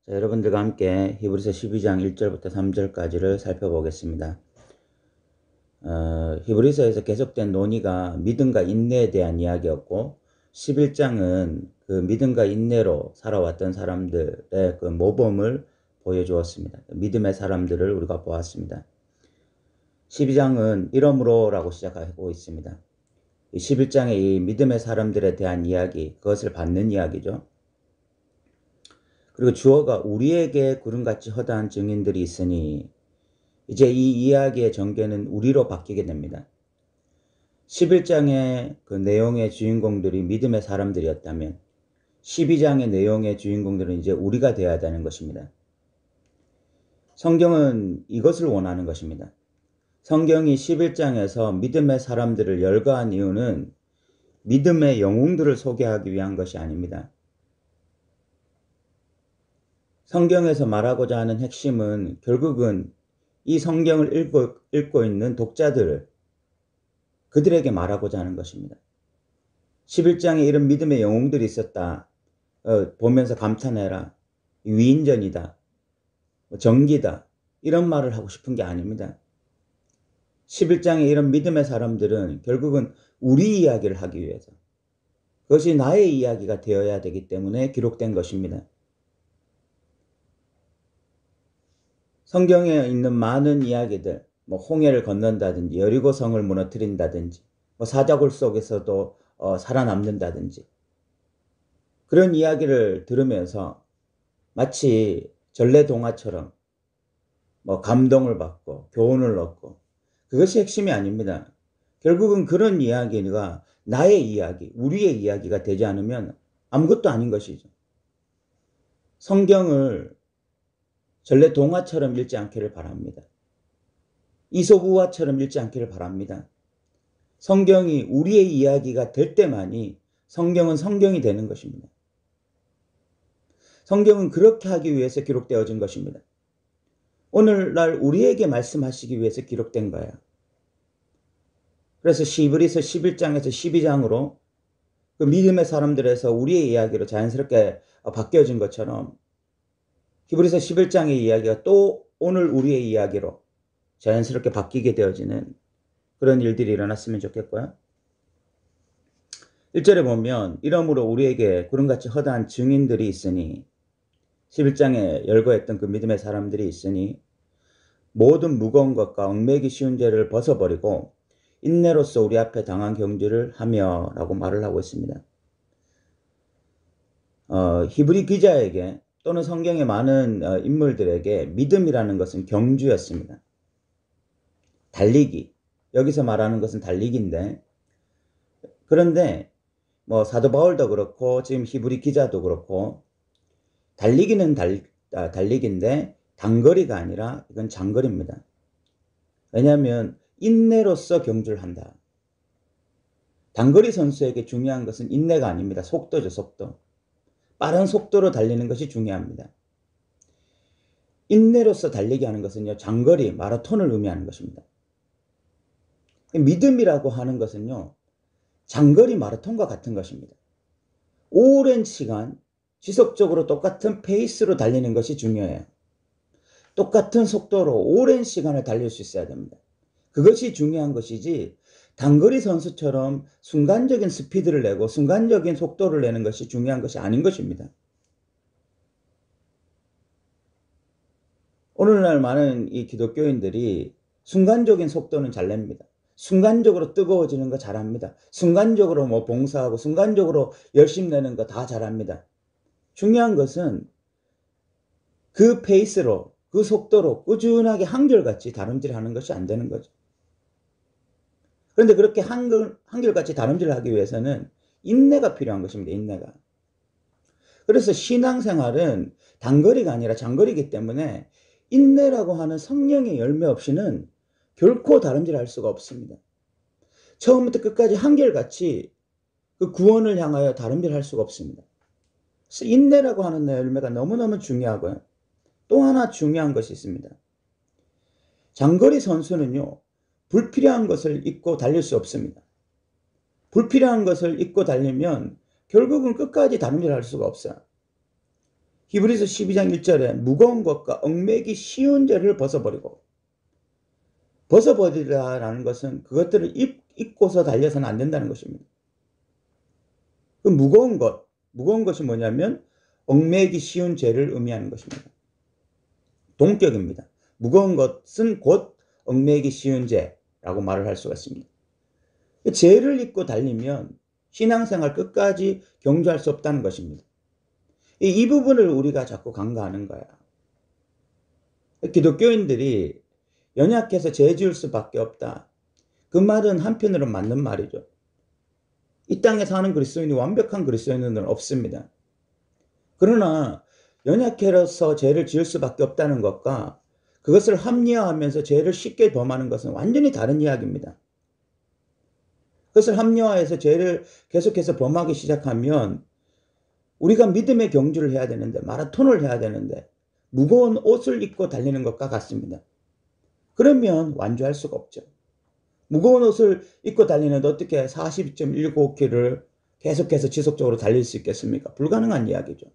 자, 여러분들과 함께 히브리서 12장 1절부터 3절까지를 살펴보겠습니다. 히브리서에서 계속된 논의가 믿음과 인내에 대한 이야기였고 11장은 그 믿음과 인내로 살아왔던 사람들의 그 모범을 보여주었습니다. 믿음의 사람들을 우리가 보았습니다. 12장은 이러므로라고 시작하고 있습니다. 11장의 이 믿음의 사람들에 대한 이야기, 그것을 받는 이야기죠. 그리고 주어가 우리에게 구름같이 허다한 증인들이 있으니 이제 이 이야기의 전개는 우리로 바뀌게 됩니다. 11장의 그 내용의 주인공들이 믿음의 사람들이었다면 12장의 내용의 주인공들은 이제 우리가 되어야 되는 것입니다. 성경은 이것을 원하는 것입니다. 성경이 11장에서 믿음의 사람들을 열거한 이유는 믿음의 영웅들을 소개하기 위한 것이 아닙니다. 성경에서 말하고자 하는 핵심은 결국은 이 성경을 읽고 있는 독자들을 그들에게 말하고자 하는 것입니다. 11장에 이런 믿음의 영웅들이 있었다. 보면서 감탄해라. 위인전이다. 정기다. 이런 말을 하고 싶은 게 아닙니다. 11장에 이런 믿음의 사람들은 결국은 우리 이야기를 하기 위해서 그것이 나의 이야기가 되어야 되기 때문에 기록된 것입니다. 성경에 있는 많은 이야기들, 홍해를 건넌다든지 여리고성을 무너뜨린다든지 사자굴 속에서도 살아남는다든지 그런 이야기를 들으면서 마치 전래동화처럼 감동을 받고 교훈을 얻고 그것이 핵심이 아닙니다. 결국은 그런 이야기가 나의 이야기, 우리의 이야기가 되지 않으면 아무것도 아닌 것이죠. 성경을 전래동화처럼 읽지 않기를 바랍니다. 이솝우화처럼 읽지 않기를 바랍니다. 성경이 우리의 이야기가 될 때만이 성경은 성경이 되는 것입니다. 성경은 그렇게 하기 위해서 기록되어진 것입니다. 오늘날 우리에게 말씀하시기 위해서 기록된 거예요. 그래서 히브리서 11장에서 12장으로 그 믿음의 사람들에서 우리의 이야기로 자연스럽게 바뀌어진 것처럼 히브리서 11장의 이야기가 또 오늘 우리의 이야기로 자연스럽게 바뀌게 되어지는 그런 일들이 일어났으면 좋겠고요. 1절에 보면 이러므로 우리에게 구름같이 허다한 증인들이 있으니 11장에 열거했던 그 믿음의 사람들이 있으니 모든 무거운 것과 얽매기 쉬운 죄를 벗어버리고 인내로서 우리 앞에 당한 경주를 하며 라고 말을 하고 있습니다. 히브리 기자에게 또는 성경의 많은 인물들에게 믿음이라는 것은 경주였습니다. 달리기. 여기서 말하는 것은 달리기인데 그런데 사도 바울도 그렇고 지금 히브리 기자도 그렇고 달리기는 달리기인데 단거리가 아니라 이건 장거리입니다. 왜냐하면 인내로서 경주를 한다. 단거리 선수에게 중요한 것은 인내가 아닙니다. 속도죠, 속도. 빠른 속도로 달리는 것이 중요합니다. 인내로서 달리기 하는 것은요, 장거리, 마라톤을 의미하는 것입니다. 믿음이라고 하는 것은요, 장거리 마라톤과 같은 것입니다. 오랜 시간 지속적으로 똑같은 페이스로 달리는 것이 중요해요. 똑같은 속도로 오랜 시간을 달릴 수 있어야 됩니다. 그것이 중요한 것이지 단거리 선수처럼 순간적인 스피드를 내고 순간적인 속도를 내는 것이 중요한 것이 아닌 것입니다. 오늘날 많은 이 기독교인들이 순간적인 속도는 잘 냅니다. 순간적으로 뜨거워지는 거 잘합니다. 순간적으로 봉사하고 순간적으로 열심 내는 거 다 잘합니다. 중요한 것은 그 페이스로 그 속도로 꾸준하게 한결같이 다름질하는 것이 안 되는 거죠. 그런데 그렇게 한결같이 다름질을 하기 위해서는 인내가 필요한 것입니다. 인내가. 그래서 신앙생활은 단거리가 아니라 장거리이기 때문에 인내라고 하는 성령의 열매 없이는 결코 다름질할 수가 없습니다. 처음부터 끝까지 한결같이 그 구원을 향하여 다름질할 수가 없습니다. 그래서 인내라고 하는 열매가 너무너무 중요하고요. 또 하나 중요한 것이 있습니다. 장거리 선수는요, 불필요한 것을 잊고 달릴 수 없습니다. 불필요한 것을 잊고 달리면 결국은 끝까지 다름질할 수가 없어요. 히브리서 12장 1절에 무거운 것과 얽매기 쉬운 죄를 벗어버리고, 벗어버리라는 것은 그것들을 입고서 달려서는 안 된다는 것입니다. 그 무거운 것이 뭐냐면 얽매기 쉬운 죄를 의미하는 것입니다. 동격입니다. 무거운 것은 곧 얽매기 쉬운 죄라고 말을 할 수가 있습니다. 죄를 입고 달리면 신앙생활 끝까지 경주할 수 없다는 것입니다. 이 부분을 우리가 자꾸 간과하는 거야. 기독교인들이 연약해서 죄 지을 수밖에 없다. 그 말은 한편으로 맞는 말이죠. 이 땅에 사는 그리스도인이 완벽한 그리스도인은 없습니다. 그러나 연약해서 죄를 지을 수밖에 없다는 것과 그것을 합리화하면서 죄를 쉽게 범하는 것은 완전히 다른 이야기입니다. 그것을 합리화해서 죄를 계속해서 범하기 시작하면 우리가 믿음의 경주를 해야 되는데, 마라톤을 해야 되는데 무거운 옷을 입고 달리는 것과 같습니다. 그러면 완주할 수가 없죠. 무거운 옷을 입고 달리는데 어떻게 42.195km를 계속해서 지속적으로 달릴 수 있겠습니까? 불가능한 이야기죠.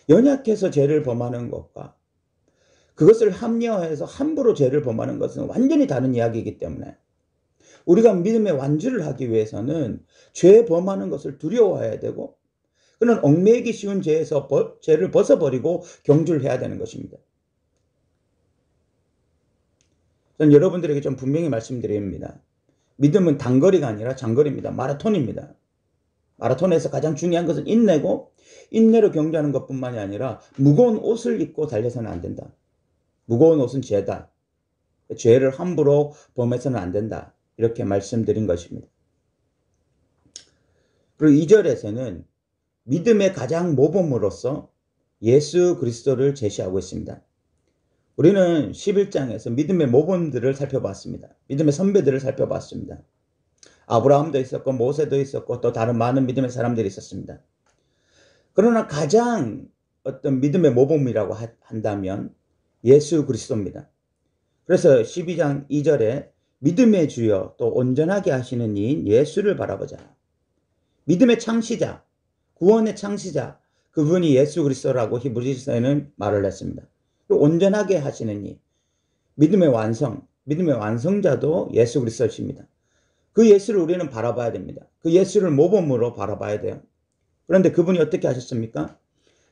연약해서 죄를 범하는 것과 그것을 합리화해서 함부로 죄를 범하는 것은 완전히 다른 이야기이기 때문에 우리가 믿음의 완주를 하기 위해서는 죄 범하는 것을 두려워해야 되고, 그는 얽매이기 쉬운 죄에서 죄를 벗어버리고 경주를 해야 되는 것입니다. 저는 여러분들에게 좀 분명히 말씀드립니다. 믿음은 단거리가 아니라 장거리입니다. 마라톤입니다. 마라톤에서 가장 중요한 것은 인내고, 인내로 경주하는 것뿐만이 아니라 무거운 옷을 입고 달려서는 안 된다. 무거운 옷은 죄다. 죄를 함부로 범해서는 안 된다. 이렇게 말씀드린 것입니다. 그리고 2절에서는 믿음의 가장 모범으로서 예수 그리스도를 제시하고 있습니다. 우리는 11장에서 믿음의 모범들을 살펴봤습니다. 믿음의 선배들을 살펴봤습니다. 아브라함도 있었고 모세도 있었고 또 다른 많은 믿음의 사람들이 있었습니다. 그러나 가장 어떤 믿음의 모범이라고 한다면 예수 그리스도입니다. 그래서 12장 2절에 믿음의 주여 또 온전하게 하시는 이인 예수를 바라보자. 믿음의 창시자, 구원의 창시자, 그분이 예수 그리스도라고 히브리서에는 말을 했습니다. 그리고 온전하게 하시는 이, 믿음의 완성, 믿음의 완성자도 예수 그리스도십니다. 그 예수를 우리는 바라봐야 됩니다. 그 예수를 모범으로 바라봐야 돼요. 그런데 그분이 어떻게 하셨습니까?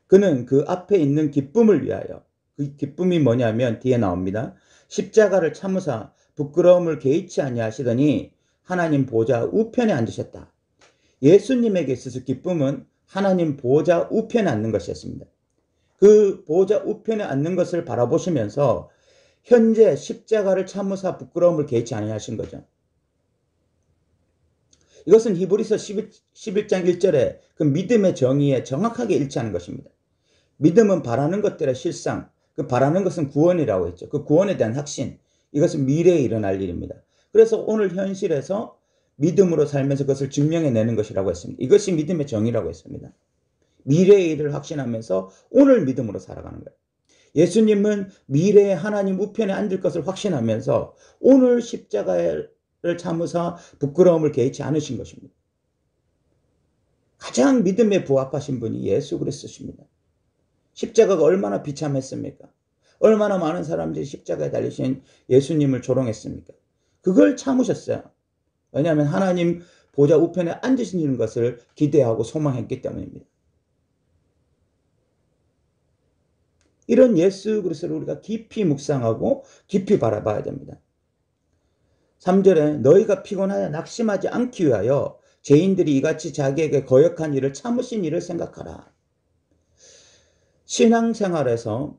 그는 그 앞에 있는 기쁨을 위하여, 그 기쁨이 뭐냐면 뒤에 나옵니다. 십자가를 참으사 부끄러움을 개의치 아니하시더니 하나님 보좌 우편에 앉으셨다. 예수님에게 있어서 기쁨은 하나님 보좌 우편에 앉는 것이었습니다. 그 보좌 우편에 앉는 것을 바라보시면서 현재 십자가를 참으사 부끄러움을 개의치 아니하신 거죠. 이것은 히브리서 11장 1절에 그 믿음의 정의에 정확하게 일치하는 것입니다. 믿음은 바라는 것들의 실상, 그 바라는 것은 구원이라고 했죠. 그 구원에 대한 확신, 이것은 미래에 일어날 일입니다. 그래서 오늘 현실에서 믿음으로 살면서 그것을 증명해내는 것이라고 했습니다. 이것이 믿음의 정의라고 했습니다. 미래의 일을 확신하면서 오늘 믿음으로 살아가는 거예요. 예수님은 미래에 하나님 우편에 앉을 것을 확신하면서 오늘 십자가를 참으사 부끄러움을 개의치 않으신 것입니다. 가장 믿음에 부합하신 분이 예수 그리스도십니다. 십자가가 얼마나 비참했습니까? 얼마나 많은 사람들이 십자가에 달리신 예수님을 조롱했습니까? 그걸 참으셨어요. 왜냐하면 하나님 보좌 우편에 앉으시는 것을 기대하고 소망했기 때문입니다. 이런 예수 그리스도를 우리가 깊이 묵상하고 깊이 바라봐야 됩니다. 3절에 너희가 피곤하여 낙심하지 않기 위하여 죄인들이 이같이 자기에게 거역한 일을 참으신 일을 생각하라. 신앙생활에서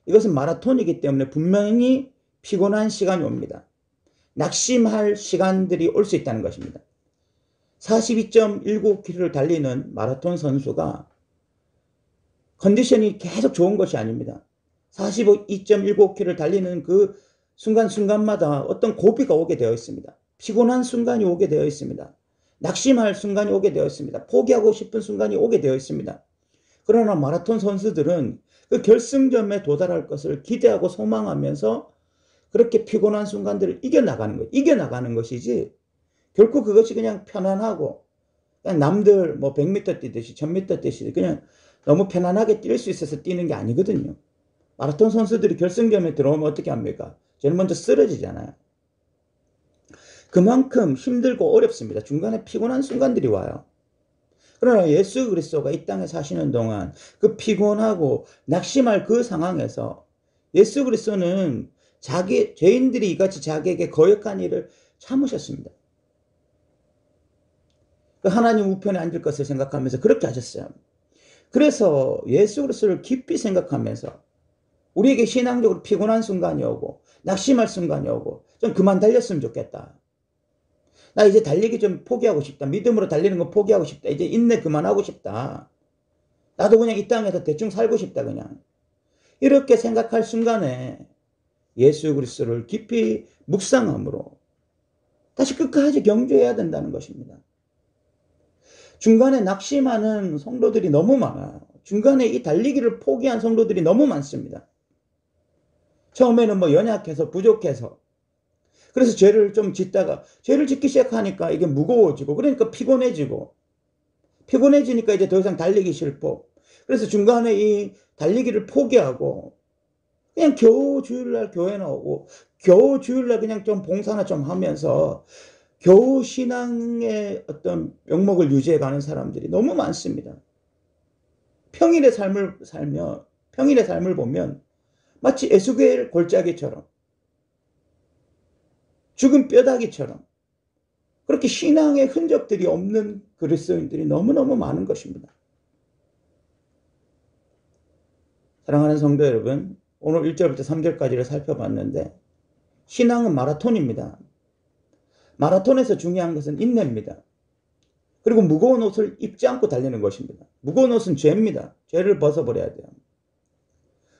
이것은 마라톤이기 때문에 분명히 피곤한 시간이 옵니다. 낙심할 시간들이 올 수 있다는 것입니다. 42.195km를 달리는 마라톤 선수가 컨디션이 계속 좋은 것이 아닙니다. 42.195km를 달리는 그 순간순간마다 어떤 고비가 오게 되어 있습니다. 피곤한 순간이 오게 되어 있습니다. 낙심할 순간이 오게 되어 있습니다. 포기하고 싶은 순간이 오게 되어 있습니다. 그러나 마라톤 선수들은 그 결승점에 도달할 것을 기대하고 소망하면서 그렇게 피곤한 순간들을 이겨나가는 거예요. 이겨나가는 것이지 결코 그것이 그냥 편안하고 그냥 남들 뭐 100m 뛰듯이 1000m 뛰듯이 그냥 너무 편안하게 뛸 수 있어서 뛰는 게 아니거든요. 마라톤 선수들이 결승점에 들어오면 어떻게 합니까? 제일 먼저 쓰러지잖아요. 그만큼 힘들고 어렵습니다. 중간에 피곤한 순간들이 와요. 그러나 예수 그리스도가 이 땅에 사시는 동안 그 피곤하고 낙심할 그 상황에서 예수 그리스도는 죄인들이 이같이 자기에게 거역한 일을 참으셨습니다. 하나님 우편에 앉을 것을 생각하면서 그렇게 하셨어요. 그래서 예수 그리스도를 깊이 생각하면서 우리에게 신앙적으로 피곤한 순간이 오고 낙심할 순간이 오고 좀 그만 달렸으면 좋겠다. 나 이제 달리기 좀 포기하고 싶다. 믿음으로 달리는 거 포기하고 싶다. 이제 인내 그만하고 싶다. 나도 그냥 이 땅에서 대충 살고 싶다 그냥. 이렇게 생각할 순간에 예수 그리스도를 깊이 묵상함으로 다시 끝까지 경주해야 된다는 것입니다. 중간에 낙심하는 성도들이 너무 많아요. 중간에 이 달리기를 포기한 성도들이 너무 많습니다. 처음에는 뭐 연약해서 부족해서 그래서 죄를 좀 짓다가 죄를 짓기 시작하니까 이게 무거워지고 그러니까 피곤해지니까 이제 더 이상 달리기 싫고 그래서 중간에 이 달리기를 포기하고 그냥 겨우 주일날 교회 나오고 겨우 주일날 그냥 좀 봉사나 좀 하면서 겨우 신앙의 어떤 명목을 유지해 가는 사람들이 너무 많습니다. 평일의 삶을 보면 마치 에스겔 골짜기처럼 죽은 뼈다귀처럼 그렇게 신앙의 흔적들이 없는 그리스도인들이 너무너무 많은 것입니다. 사랑하는 성도 여러분, 오늘 1절부터 3절까지를 살펴봤는데 신앙은 마라톤입니다. 마라톤에서 중요한 것은 인내입니다. 그리고 무거운 옷을 입지 않고 달리는 것입니다. 무거운 옷은 죄입니다. 죄를 벗어버려야 돼요.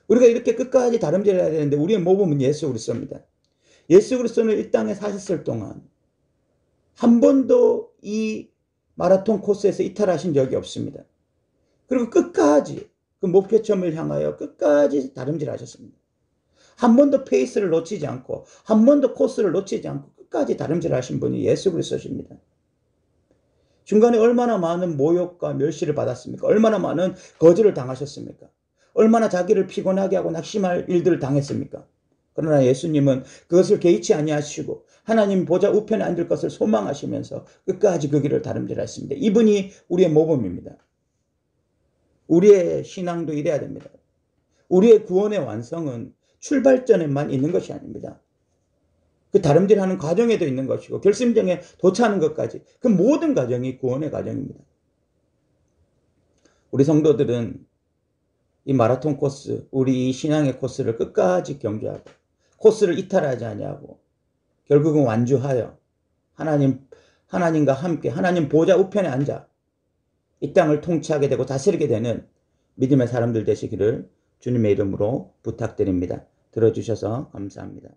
우리가 이렇게 끝까지 다름질해야 되는데 우리의 모범은 예수 그리스도입니다. 예수 그리스도는 이 땅에 사셨을 동안 한 번도 이 마라톤 코스에서 이탈하신 적이 없습니다. 그리고 끝까지 그 목표점을 향하여 끝까지 다름질하셨습니다. 한 번도 페이스를 놓치지 않고 한 번도 코스를 놓치지 않고 끝까지 다름질하신 분이 예수 그리스도십니다. 중간에 얼마나 많은 모욕과 멸시를 받았습니까? 얼마나 많은 거절을 당하셨습니까? 얼마나 자기를 피곤하게 하고 낙심할 일들을 당했습니까? 그러나 예수님은 그것을 개의치 아니하시고 하나님 보좌 우편에 앉을 것을 소망하시면서 끝까지 그 길을 다름질하셨습니다. 이분이 우리의 모범입니다. 우리의 신앙도 이래야 됩니다. 우리의 구원의 완성은 출발점에만 있는 것이 아닙니다. 그 다름질하는 과정에도 있는 것이고 결심정에 도착하는 것까지 그 모든 과정이 구원의 과정입니다. 우리 성도들은 이 마라톤 코스, 우리 신앙의 코스를 끝까지 경주하고 코스를 이탈하지 아니하고 결국은 완주하여 하나님과 함께 하나님 보좌 우편에 앉아 이 땅을 통치하게 되고 다스리게 되는 믿음의 사람들 되시기를 주님의 이름으로 부탁드립니다. 들어주셔서 감사합니다.